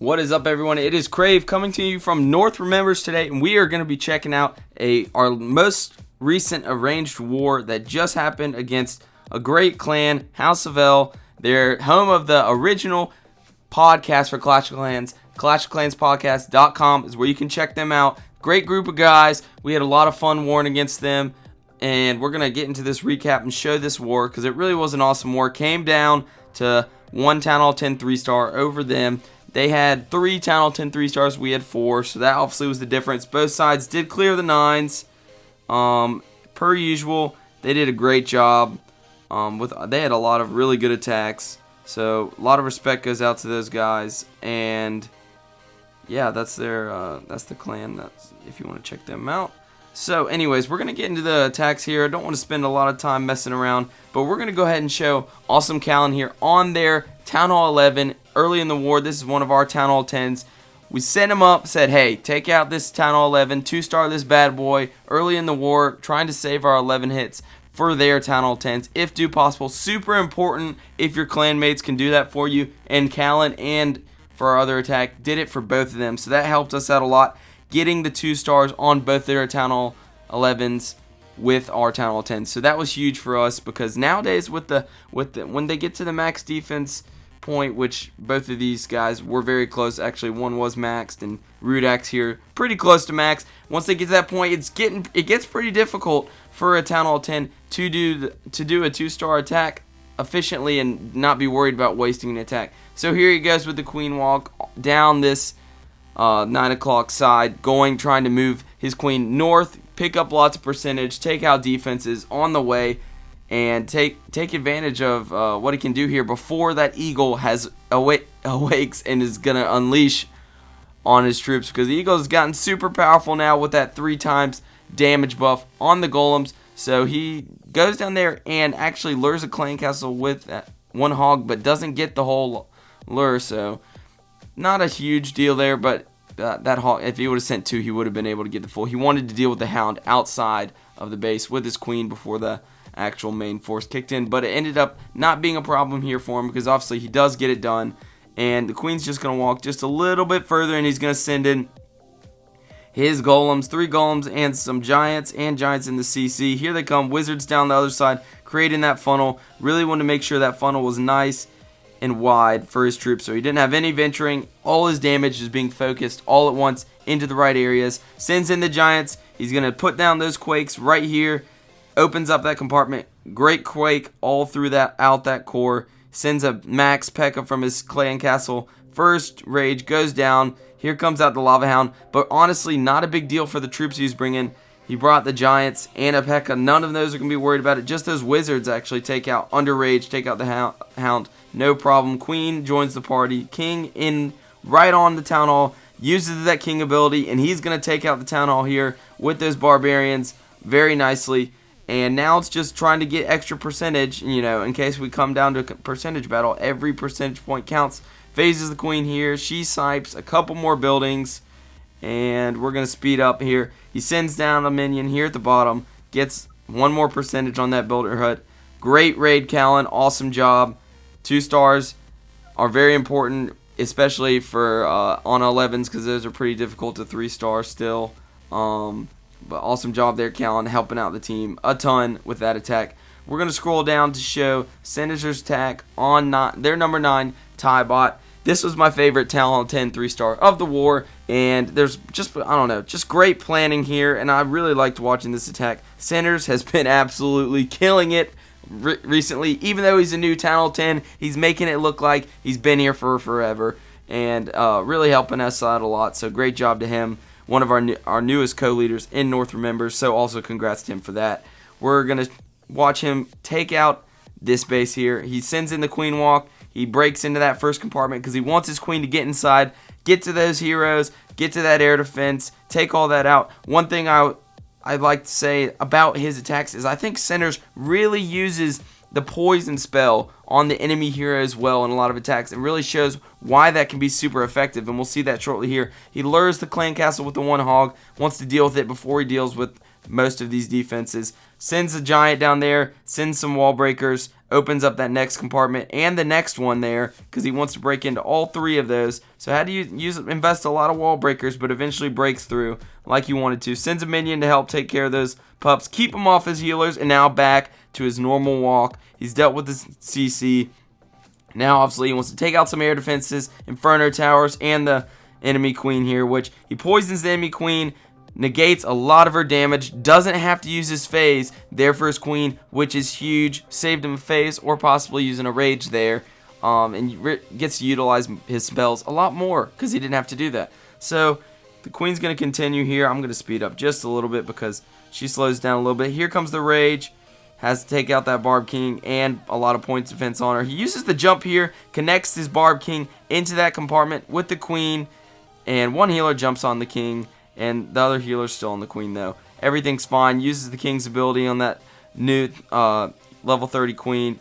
What is up, everyone? It is Crave coming to you from North Remembers today, and we are going to be checking out our most recent arranged war that just happened against a great clan, House of L. They're home of the original podcast for Clash of Clans. ClashofClansPodcast.com is where you can check them out. Great group of guys. We had a lot of fun warring against them, and we're going to get into this recap and show this war because it really was an awesome war. Came down to one Town Hall 10 3-star over them. They had 3 Town Hall 10 3-stars. We had 4, so that obviously was the difference. Both sides did clear the 9s. Per usual, they did a great job. They had a lot of really good attacks. So a lot of respect goes out to those guys. And yeah, that's the clan. That's if you want to check them out. So anyways, we're going to get into the attacks here. I don't want to spend a lot of time messing around, but we're going to go ahead and show Awesome Callan here on their Town Hall 11 early in the war. This is one of our Town Hall 10s. We sent him up, said, hey, take out this Town Hall 11, 2-star this bad boy early in the war, trying to save our 11 hits for their Town Hall 10s, if do possible. Super important if your clanmates can do that for you. And Callan and for our other attack did it for both of them, so that helped us out a lot. Getting the 2 stars on both their Town Hall 11s with our Town Hall 10s. So that was huge for us because nowadays when they get to the max defense point, which both of these guys were very close. Actually, one was maxed and Rudax here pretty close to max. Once they get to that point, it gets pretty difficult for a Town Hall 10 to do a 2-star attack efficiently and not be worried about wasting an attack. So here he goes with the Queen Walk down this 9 o'clock side, trying to move his queen north, pick up lots of percentage, take out defenses on the way, and take advantage of what he can do here before that eagle awakes and is going to unleash on his troops, because the eagle has gotten super powerful now with that 3 times damage buff on the golems. So he goes down there and actually lures a clan castle with that 1 hog, but doesn't get the whole lure, so not a huge deal there, but that hawk, if he would have sent 2, he would have been able to get the full. He wanted to deal with the hound outside of the base with his queen before the actual main force kicked in, but it ended up not being a problem here for him because obviously he does get it done, and the queen's just going to walk just a little bit further, and he's going to send in his golems, 3 golems, and some giants in the CC. Here they come, wizards down the other side, creating that funnel. Really wanted to make sure that funnel was nice and wide for his troops, so he didn't have any venturing. All his damage is being focused all at once into the right areas. Sends in the giants. He's going to put down those quakes right here. Opens up that compartment. Great quake all through that core. Sends a max P.E.K.K.A from his clan castle. First rage goes down. Here comes out the lava hound, but honestly not a big deal for the troops he's bringing. He brought the giants and a P.E.K.K.A. None of those are going to be worried about it. Just those wizards actually take out under rage, take out the hound. No problem. Queen joins the party. King in right on the Town Hall. Uses that king ability, and he's going to take out the Town Hall here with those barbarians very nicely. And now it's just trying to get extra percentage, in case we come down to a percentage battle. Every percentage point counts. Phases the queen here. She snipes a couple more buildings. And we're going to speed up here. He sends down a minion here at the bottom. Gets 1 more percentage on that builder hut. Great raid, Callan. Awesome job. 2 stars are very important, especially for on 11s, because those are pretty difficult to 3-star still. But awesome job there, Callan, helping out the team a ton with that attack. We're going to scroll down to show Senator's attack on their number 9, Tiebot. This was my favorite Town Hall 10 3-star of the war, and there's just great planning here, and I really liked watching this attack. Centers has been absolutely killing it recently. Even though he's a new Town Hall 10, he's making it look like he's been here for forever, and really helping us out a lot, so great job to him. One of our newest co-leaders in North Remembers, so also congrats to him for that. We're going to watch him take out this base here. He sends in the Queen Walk. He breaks into that first compartment because he wants his queen to get inside, get to those heroes, get to that air defense, take all that out. One thing I'd like to say about his attacks is I think Centers really uses the poison spell on the enemy hero as well in a lot of attacks. It really shows why that can be super effective, and we'll see that shortly here. He lures the clan castle with the 1 hog, wants to deal with it before he deals with most of these defenses. Sends a giant down there, sends some wall breakers, opens up that next compartment and the next one there because he wants to break into all 3 of those. So had to invest a lot of wall breakers, but eventually breaks through like he wanted to. Sends a minion to help take care of those pups, keep him off his healers, and now back to his normal walk. He's dealt with his CC. Now, obviously, he wants to take out some air defenses, inferno towers, and the enemy queen here, which he poisons the enemy queen, negates a lot of her damage, doesn't have to use his phase there for his queen, which is huge. Saved him a phase or possibly using a rage there, and gets to utilize his spells a lot more because he didn't have to do that. So the queen's going to continue here. I'm going to speed up just a little bit because she slows down a little bit. Here comes the rage. Has to take out that Barb King and a lot of points of defense on her. He uses the jump here, connects his Barb King into that compartment with the queen, and one healer jumps on the king, and the other healer's still on the queen though. Everything's fine. Uses the king's ability on that new level 30 queen.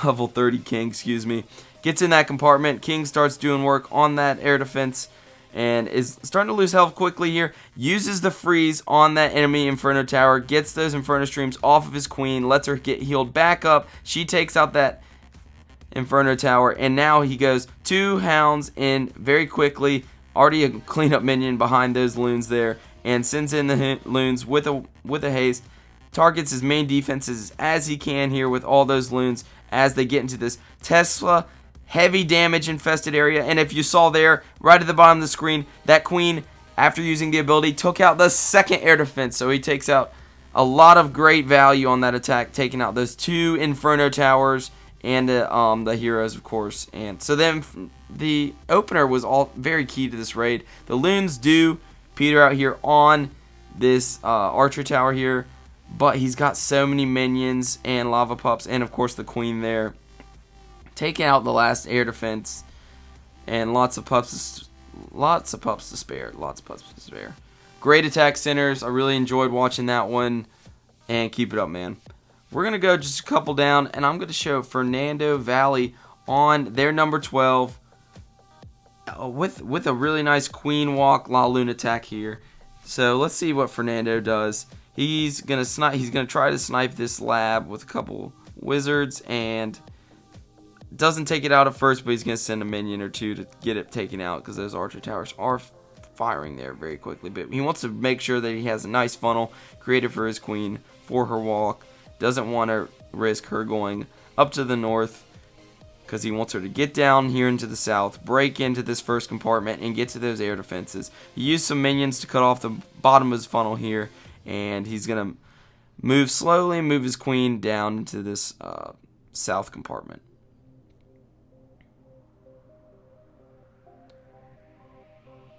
Level 30 king, excuse me. Gets in that compartment. King starts doing work on that air defense and is starting to lose health quickly here. Uses the freeze on that enemy inferno tower. Gets those inferno streams off of his queen. Lets her get healed back up. She takes out that inferno tower, and now he goes 2 hounds in very quickly. Already a cleanup minion behind those loons there, and sends in the loons with a haste. Targets his main defenses as he can here with all those loons as they get into this Tesla heavy damage infested area. And if you saw there right at the bottom of the screen, that queen, after using the ability, took out the second air defense. So he takes out a lot of great value on that attack, taking out those 2 inferno towers and the heroes, of course. And so then the opener was all very key to this raid. The loons do peter out here on this archer tower here, but he's got so many minions and lava pups, and of course the queen there, taking out the last air defense, and lots of pups to spare. Great attack centers. I really enjoyed watching that one, and keep it up, man. We're going to go just a couple down, and I'm going to show Fernando Valley on their number 12 with a really nice queen walk La Lune attack here. So let's see what Fernando does. He's going to try to snipe this lab with a couple wizards, and doesn't take it out at first, but he's going to send a minion or 2 to get it taken out because those archer towers are firing there very quickly. But he wants to make sure that he has a nice funnel created for his queen for her walk. Doesn't want to risk her going up to the north because he wants her to get down here into the south, break into this first compartment, and get to those air defenses. He used some minions to cut off the bottom of his funnel here, and he's going to move slowly and move his queen down into this south compartment.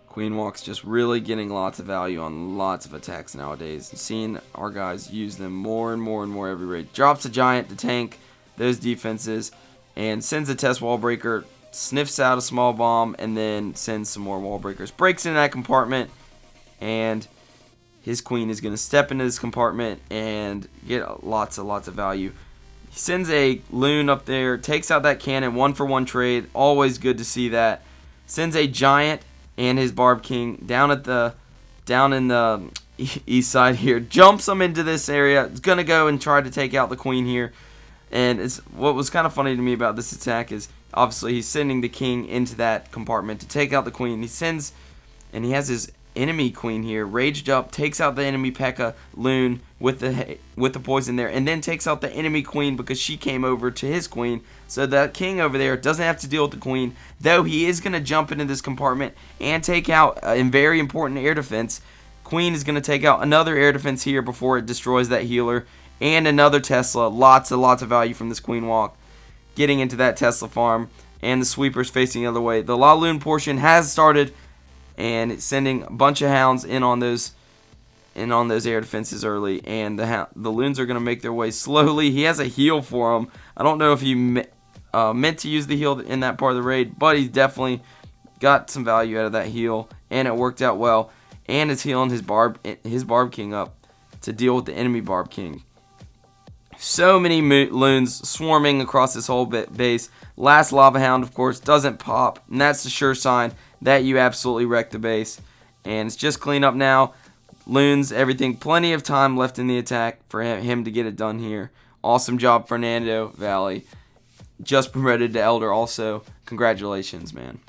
Queen walk's just really getting lots of value on lots of attacks nowadays. Seeing our guys use them more and more every raid. Drops a giant to tank those defenses and sends a test wall breaker, sniffs out a small bomb, and then sends some more wall breakers. Breaks into that compartment, and his queen is going to step into this compartment and get lots of value. He sends a loon up there, takes out that cannon, 1-for-1 trade. Always good to see that. Sends a giant and his Barb King down in the east side here. Jumps him into this area. It's going to go and try to take out the queen here. And what was kind of funny to me about this attack is obviously he's sending the king into that compartment to take out the queen. He has his enemy queen here raged up, takes out the enemy P.E.K.K.A. Lune with the poison there, and then takes out the enemy queen because she came over to his queen. So that king over there doesn't have to deal with the queen, though he is going to jump into this compartment and take out a very important air defense. Queen is going to take out another air defense here before it destroys that healer, and another Tesla. Lots of value from this queen walk. Getting into that Tesla farm, and the sweepers facing the other way. The La Lune portion has started, and it's sending a bunch of hounds in on those air defenses early, and the loons are going to make their way slowly. He has a heal for them. I don't know if he meant to use the heal in that part of the raid, but he's definitely got some value out of that heal, and it worked out well. And it's healing his Barb King up to deal with the enemy Barb King. So many loons swarming across this whole base. Last Lava Hound, of course, doesn't pop, and that's the sure sign that you absolutely wrecked the base. And it's just clean up now. Loons, everything, plenty of time left in the attack for him to get it done here. Awesome job, Fernando Valley. Just promoted to Elder also. Congratulations, man.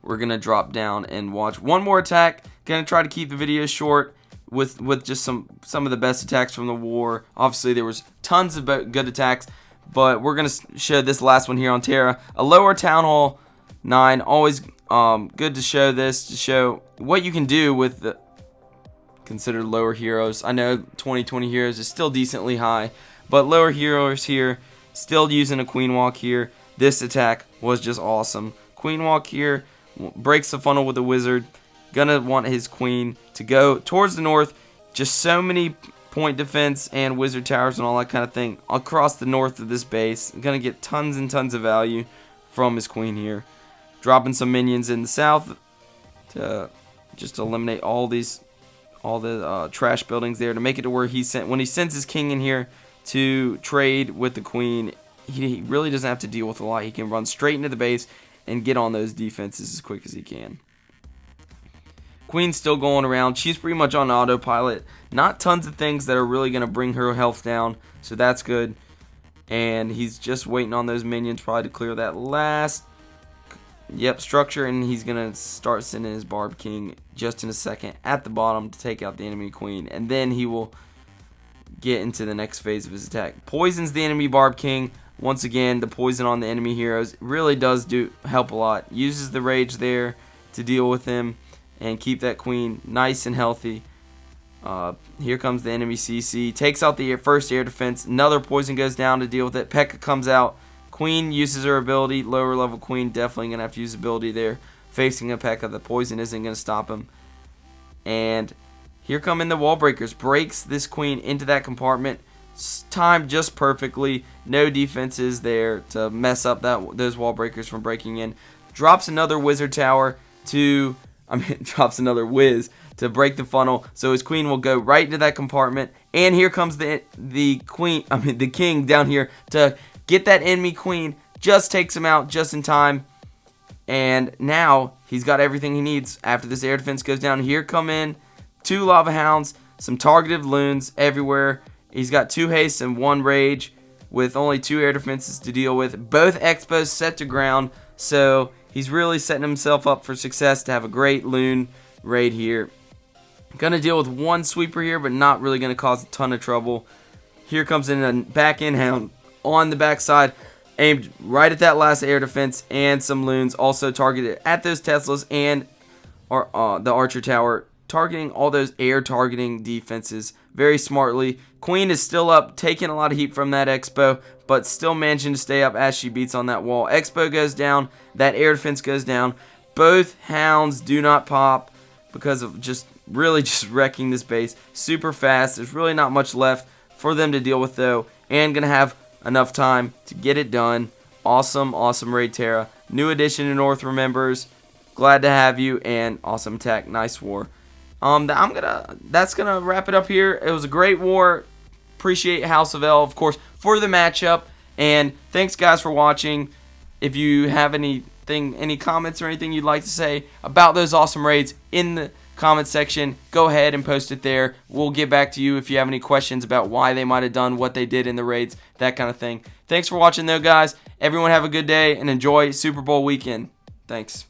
We're going to drop down and watch one more attack. Going to try to keep the video short with just some of the best attacks from the war. Obviously, there was tons of good attacks, but we're going to show this last one here on Terra. A lower Town Hall 9. Always good to show this, to show what you can do with the considered lower heroes. I know 2020 heroes is still decently high, but lower heroes here, still using a Queen Walk here. This attack was just awesome. Queen Walk here breaks the funnel with a wizard. Gonna want his queen to go towards the north. Just so many point defense and wizard towers and all that kind of thing across the north of this base. Gonna get tons and tons of value from his queen here. Dropping some minions in the south to just eliminate all the trash buildings there, to make it to where when he sends his king in here to trade with the queen, he really doesn't have to deal with a lot. He can run straight into the base and get on those defenses as quick as he can. Queen's still going around. She's pretty much on autopilot. Not tons of things that are really going to bring her health down, so that's good. And he's just waiting on those minions probably to clear that last structure, and he's going to start sending his Barb King just in a second at the bottom to take out the enemy queen, and then he will get into the next phase of his attack. Poisons the enemy Barb King. Once again, the poison on the enemy heroes really does help a lot. Uses the rage there to deal with him and keep that queen nice and healthy. Here comes the enemy CC. Takes out the first air defense. Another poison goes down to deal with it. P.E.K.K.A comes out. Queen uses her ability. Lower level queen definitely going to have to use ability there. Facing a P.E.K.K.A, the poison isn't going to stop him. And here come in the wall breakers. Breaks this queen into that compartment. Timed just perfectly. No defenses there to mess up those wall breakers from breaking in. Drops another wizard tower drops another whiz to break the funnel, so his queen will go right into that compartment. And here comes the king down here to get that enemy queen. Just takes him out just in time, and now he's got everything he needs. After this air defense goes down, here come in 2 lava hounds, some targeted loons everywhere. He's got 2 haste and 1 rage with only 2 air defenses to deal with. Both expos set to ground, so he's really setting himself up for success to have a great Lune raid here. Gonna deal with 1 sweeper here, but not really gonna cause a ton of trouble. Here comes in a back-end hound on the backside, aimed right at that last air defense, and some loons also targeted at those Teslas and the archer tower, targeting all those air targeting defenses very smartly. Queen is still up, taking a lot of heat from that expo, but still managing to stay up as she beats on that wall. Expo goes down, that air defense goes down. Both hounds do not pop because of just wrecking this base super fast. There's really not much left for them to deal with though, and gonna have enough time to get it done. Awesome raid, Terra. New addition to North Remembers. Glad to have you, and awesome attack. Nice war. That's gonna wrap it up here. It was a great war. Appreciate House of L, of course, for the matchup, and thanks guys for watching. If you have any comments or anything you'd like to say about those awesome raids in the comment section, go ahead and post it there. We'll get back to you if you have any questions about why they might have done what they did in the raids, that kind of thing. Thanks for watching though, guys. Everyone have a good day and enjoy Super Bowl weekend. Thanks.